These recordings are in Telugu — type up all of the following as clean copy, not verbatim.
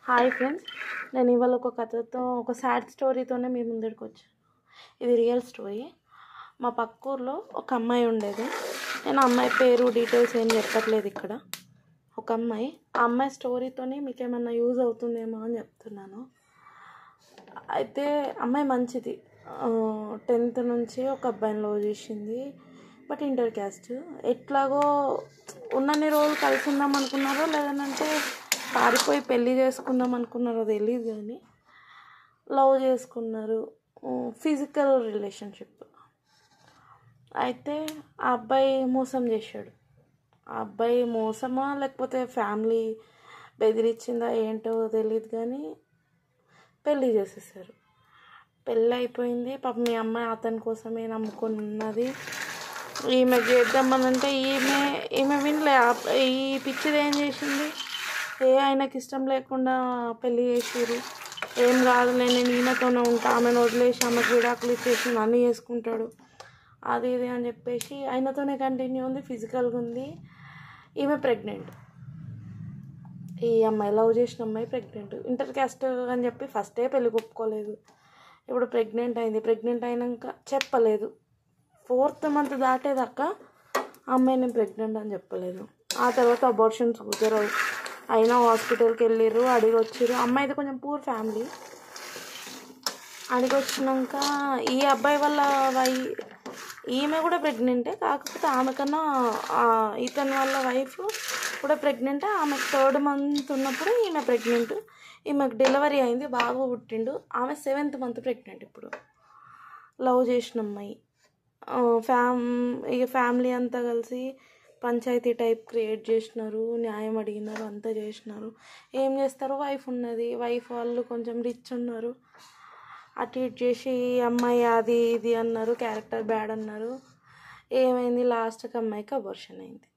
హాయ్ ఫ్రెండ్స్, నేను ఇవాళ ఒక కథతో ఒక సాడ్ స్టోరీతోనే మీ ముందరికి వచ్చాను. ఇది రియల్ స్టోరీ. మా పక్క ఊర్లో ఒక అమ్మాయి ఉండేది. నేను అమ్మాయి పేరు డీటెయిల్స్ ఏం చెప్పట్లేదు ఇక్కడ. ఒక అమ్మాయి, ఆ అమ్మాయి స్టోరీతోనే మీకు ఏమన్నా యూజ్ అవుతుందేమో అని చెప్తున్నాను. అయితే అమ్మాయి మంచిది. 10th నుంచి ఒక అబ్బాయిని లవ్ చేసింది. But inter caste. ఎట్లాగో ఉన్నన్ని రోజులు కలిసి ఉందాం అనుకున్నారో లేదంటే పారిపోయి పెళ్ళి చేసుకుందాం అనుకున్నారో తెలియదు, కానీ లవ్ చేసుకున్నారు. Physical relationship. అయితే ఆ అబ్బాయి మోసం చేశాడు. ఆ అబ్బాయి మోసమా లేకపోతే ఫ్యామిలీ బెదిరించిందా ఏంటో తెలియదు, కానీ పెళ్ళి చేసేసారు. పెళ్ళి అయిపోయింది. పాపం మీ అమ్మాయి అతని కోసమే నమ్ముకొని ఉన్నది. ఈమె చేద్దామనంటే ఈమె వినలే. ఈ పిచ్చిది ఏం చేసింది, ఆయనకి ఇష్టం లేకుండా పెళ్ళి చేసారు. ఏం కాదులే, నేను ఈయనతోనే ఉంటా, ఆమెను వదిలేసి ఆమెకు విడాకులు ఇచ్చేసి నన్ను చేసుకుంటాడు అది ఇది అని చెప్పేసి ఆయనతోనే కంటిన్యూ ఉంది. ఫిజికల్గా ఉంది. ఈమె ప్రెగ్నెంట్. ఈ అమ్మాయి లవ్ చేసిన అమ్మాయి ప్రెగ్నెంట్. ఇంటర్ క్యాస్ట్ అని చెప్పి ఫస్టే పెళ్ళి ఒప్పుకోలేదు. ఇప్పుడు ప్రెగ్నెంట్ అయింది. ప్రెగ్నెంట్ అయినాక చెప్పలేదు. 4th month దాటేదాకా అమ్మాయి నేను ప్రెగ్నెంట్ అని చెప్పలేదు. ఆ తర్వాత అబార్షన్స్ కుదరవు. అయినా హాస్పిటల్కి వెళ్ళిర్రు, అడిగి వచ్చిర్రు. అమ్మాయిది కొంచెం పూర్ ఫ్యామిలీ. అడిగి వచ్చినాక ఈ అబ్బాయి వల్ల ఈమె కూడా ప్రెగ్నెంటే. కాకపోతే ఆమె కన్నా ఇతని వాళ్ళ వైఫ్ కూడా ప్రెగ్నెంటే. ఆమెకు 3rd month ఉన్నప్పుడు ఈమె ప్రెగ్నెంట్. ఈమెకు డెలివరీ అయింది, బాగా పుట్టిండు. ఆమె 7th month ప్రెగ్నెంట్. ఇప్పుడు లవ్ చేసిన అమ్మాయి. ఇక ఫ్యామిలీ అంతా కలిసి పంచాయతీ టైప్ క్రియేట్ చేసినారు. న్యాయం అడిగినారు, అంతా చేసినారు. ఏం చేస్తారు, వైఫ్ ఉన్నది. వైఫ్ వాళ్ళు కొంచెం రిచ్ ఉన్నారు. అటు ఇటు చేసి అమ్మాయి అది ఇది అన్నారు, క్యారెక్టర్ బ్యాడ్ అన్నారు. ఏమైంది, లాస్ట్కి అమ్మాయికి అబార్షన్ అయింది.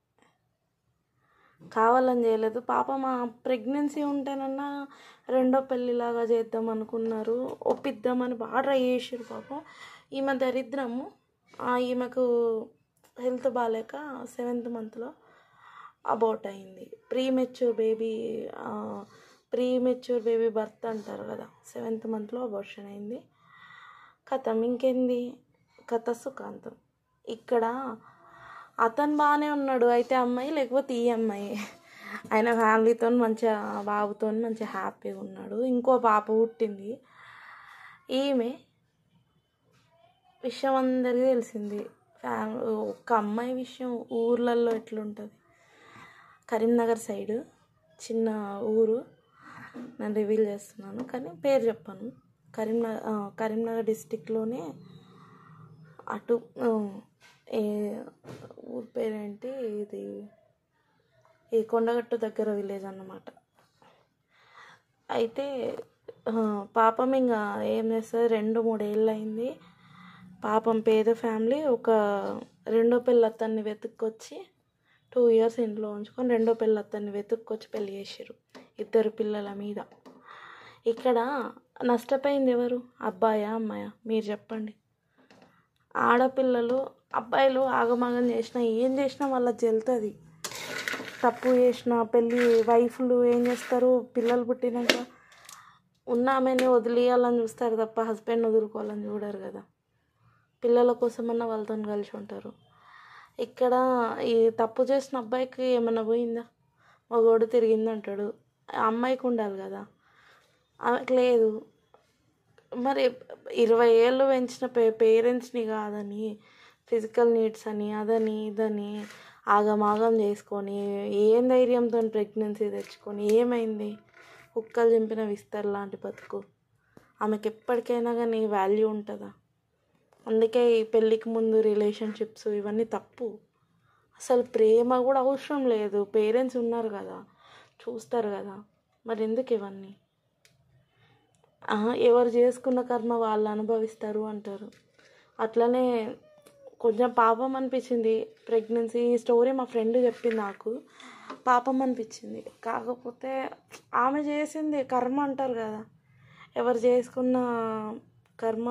కావాలని చేయలేదు. పాపం ఆ ప్రెగ్నెన్సీ ఉంటేనన్నా రెండో పెళ్ళిలాగా చేద్దాం అనుకున్నారు. ఒప్పిద్దామని బాగా ట్రై చేసారు. పాపం ఈమె దరిద్రము. ఈమెకు హెల్త్ బాగాలేక 7th monthలో అబార్ట్ అయింది. ప్రీమెచ్యూర్ బేబీ బర్త్ అంటారు కదా, 7th monthలో అబార్షన్ అయింది. కథం ఇంకేంది, కథ సుఖాంతం. ఇక్కడ అతను బాగానే ఉన్నాడు. అయితే అమ్మాయి, లేకపోతే ఈ అమ్మాయి ఆయన ఫ్యామిలీతో మంచిగా బాబుతో మంచిగా హ్యాపీగా ఉన్నాడు. ఇంకో పాప పుట్టింది. ఈమె విషయం అందరికీ తెలిసింది. ఒక్క అమ్మాయి విషయం ఊర్లలో ఎట్లుంటుంది. కరీంనగర్ సైడు చిన్న ఊరు, నేను రివీల్ చేస్తున్నాను కానీ పేరు చెప్పాను. కరీంనగర్ డిస్టిక్లోనే అటు ఊరు పేరేంటి, ఇది ఈ కొండగట్టు దగ్గర విలేజ్ అన్నమాట. అయితే పాపం ఇంకా ఏం చేస్తుంది, 2-3 ఏళ్ళు అయింది. పాపం పేద ఫ్యామిలీ ఒక రెండో పెళ్ళత్తన్ని వెతుక్కొచ్చి 2 years ఇంట్లో ఉంచుకొని రెండో పెళ్ళత్తన్ని వెతుక్కొచ్చి పెళ్ళి చేసారు 2 పిల్లల మీద. ఇక్కడ నష్టపోయింది ఎవరు, అబ్బాయా అమ్మాయా మీరు చెప్పండి. ఆడపిల్లలు అబ్బాయిలు ఆగమాగం చేసినా ఏం చేసినా వాళ్ళకి జల్తుంది. తప్పు చేసిన వైఫ్లు ఏం చేస్తారు, పిల్లలు పుట్టినాక ఉన్న ఆమెని వదిలేయాలని చూస్తారు తప్ప హస్బెండ్ వదులుకోవాలని చూడరు కదా. పిల్లల కోసమన్నా వాళ్ళతో కలిసి ఉంటారు. ఇక్కడ ఈ తప్పు చేసిన అబ్బాయికి ఏమన్నా పోయిందా, మగోడు తిరిగిందంటాడు. అమ్మాయికి ఉండాలి కదా, ఆమెకు లేదు. మరి 20 ఏళ్ళు పెంచిన పేరెంట్స్ని కాదని ఫిజికల్ నీడ్స్ అని అదని ఇదని ఆగమాగం చేసుకొని ఏం ధైర్యంతో ప్రెగ్నెన్సీ తెచ్చుకొని ఏమైంది, కుక్కలు చింపిన విస్తర్ లాంటి బతుకు. ఆమెకి ఎప్పటికైనా కానీ వాల్యూ ఉంటుందా? అందుకే ఈ పెళ్ళికి ముందు రిలేషన్షిప్స్ ఇవన్నీ తప్పు. అసలు ప్రేమ కూడా అవసరం లేదు. పేరెంట్స్ ఉన్నారు కదా, చూస్తారు కదా, మరి ఎందుకు ఇవన్నీ? ఎవరు చేసుకున్న కర్మ వాళ్ళు అనుభవిస్తారు అంటారు. అట్లనే కొంచెం పాపం అనిపించింది ప్రెగ్నెన్సీ స్టోరీ. మా ఫ్రెండ్ చెప్పింది, నాకు పాపం అనిపించింది. కాకపోతే ఆమె చేసింది కర్మ అంటారు కదా, ఎవరు చేసుకున్న కర్మ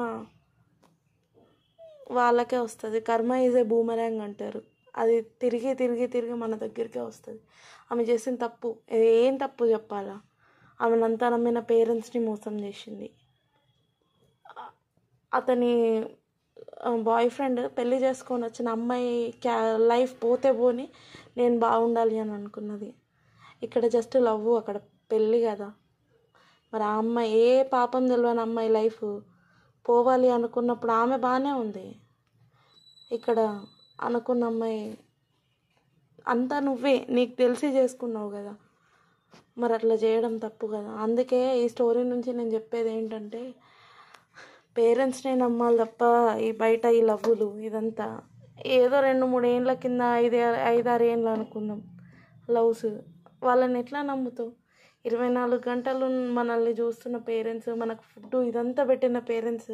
వాళ్ళకే వస్తుంది. కర్మ ఈజ్ ఏ బూమరాంగ్ అంటారు. అది తిరిగి తిరిగి తిరిగి మన దగ్గరికే వస్తుంది. ఆమె చేసిన తప్పు ఏం తప్పు చెప్పాలా? ఆమెనంతా నమ్మిన పేరెంట్స్ని మోసం చేసింది. అతని బాయ్ ఫ్రెండ్ పెళ్ళి చేసుకొని వచ్చిన అమ్మాయి లైఫ్ పోతే పోని నేను బాగుండాలి అని అనుకున్నది. ఇక్కడ జస్ట్ లవ్, అక్కడ పెళ్ళి కదా. మరి ఆ అమ్మాయి ఏ పాపం తెలియని అమ్మాయి లైఫ్ పోవాలి అనుకున్నప్పుడు ఆమె బాగానే ఉంది. ఇక్కడ అనుకున్న అమ్మాయి అంతా నువ్వే నీకు తెలిసి చేసుకున్నావు కదా, మరి అట్లా చేయడం తప్పు కదా. అందుకే ఈ స్టోరీ నుంచి నేను చెప్పేది ఏంటంటే, పేరెంట్స్నే నమ్మాలి తప్ప ఈ బయట ఈ లవ్వులు ఇదంతా ఏదో 2-3 ఏళ్ళ కింద 5-6 ఏళ్ళు అనుకుందాం లవ్స్. వాళ్ళని ఎట్లా నమ్ముతావు? 24 గంటలు మనల్ని చూస్తున్న పేరెంట్స్, మనకు ఫుడ్ ఇదంతా పెట్టిన పేరెంట్స్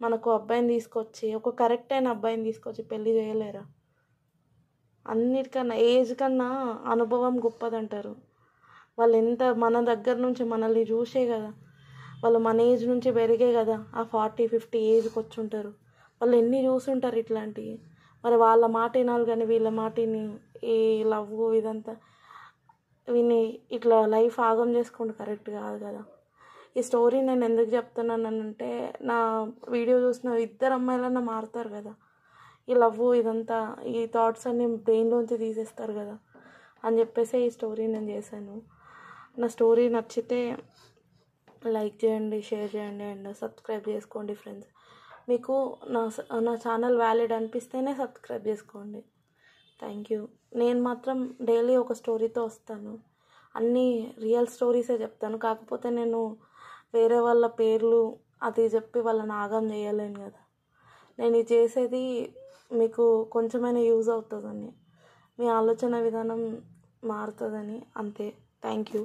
మనకు అబ్బాయిని తీసుకొచ్చి, ఒక కరెక్ట్ అయిన అబ్బాయిని తీసుకొచ్చి పెళ్ళి చేయలేరా? అన్నిటికన్నా ఏజ్ కన్నా అనుభవం గొప్పదంటారు. వాళ్ళు ఎంత మన దగ్గర నుంచి మనల్ని చూసే కదా, వాళ్ళు మన ఏజ్ నుంచి పెరిగే కదా ఆ 40-50 ఏజ్కి వచ్చి ఉంటారు. వాళ్ళు ఎన్ని చూసుంటారు ఇట్లాంటివి. మరి వాళ్ళ మాట వినాలి కానీ వీళ్ళ మాటని ఈ లవ్ ఇదంతా విని ఇట్లా లైఫ్ ఆగం చేసుకుంటే కరెక్ట్ కాదు కదా. ఈ స్టోరీ నేను ఎందుకు చెప్తున్నానంటే, నా వీడియో చూసిన 2 అమ్మాయిలన్నా మారుతారు కదా. ఈ లవ్ ఇదంతా ఈ థాట్స్ అన్నీ బ్రెయిన్లోంచి తీసేస్తారు కదా అని చెప్పేసి ఈ స్టోరీ నేను చేశాను. నా స్టోరీ నచ్చితే లైక్ చేయండి, షేర్ చేయండి అండ్ సబ్స్క్రైబ్ చేసుకోండి ఫ్రెండ్స్. మీకు నా ఛానల్ వ్యాలిడ్ అనిపిస్తేనే సబ్స్క్రైబ్ చేసుకోండి. Thank you. నేను మాత్రం డైలీ ఒక స్టోరీతో వస్తాను. అన్నీ రియల్ స్టోరీసే చెప్తాను. కాకపోతే నేను వేరే వాళ్ళ పేర్లు అది చెప్పి వాళ్ళని ఆగం చేయలేను కదా. నేను ఇది చేసేది మీకు కొంచెమైనా యూజ్ అవుతుందని, మీ ఆలోచన విధానం మారుతుందని, అంతే. Thank you.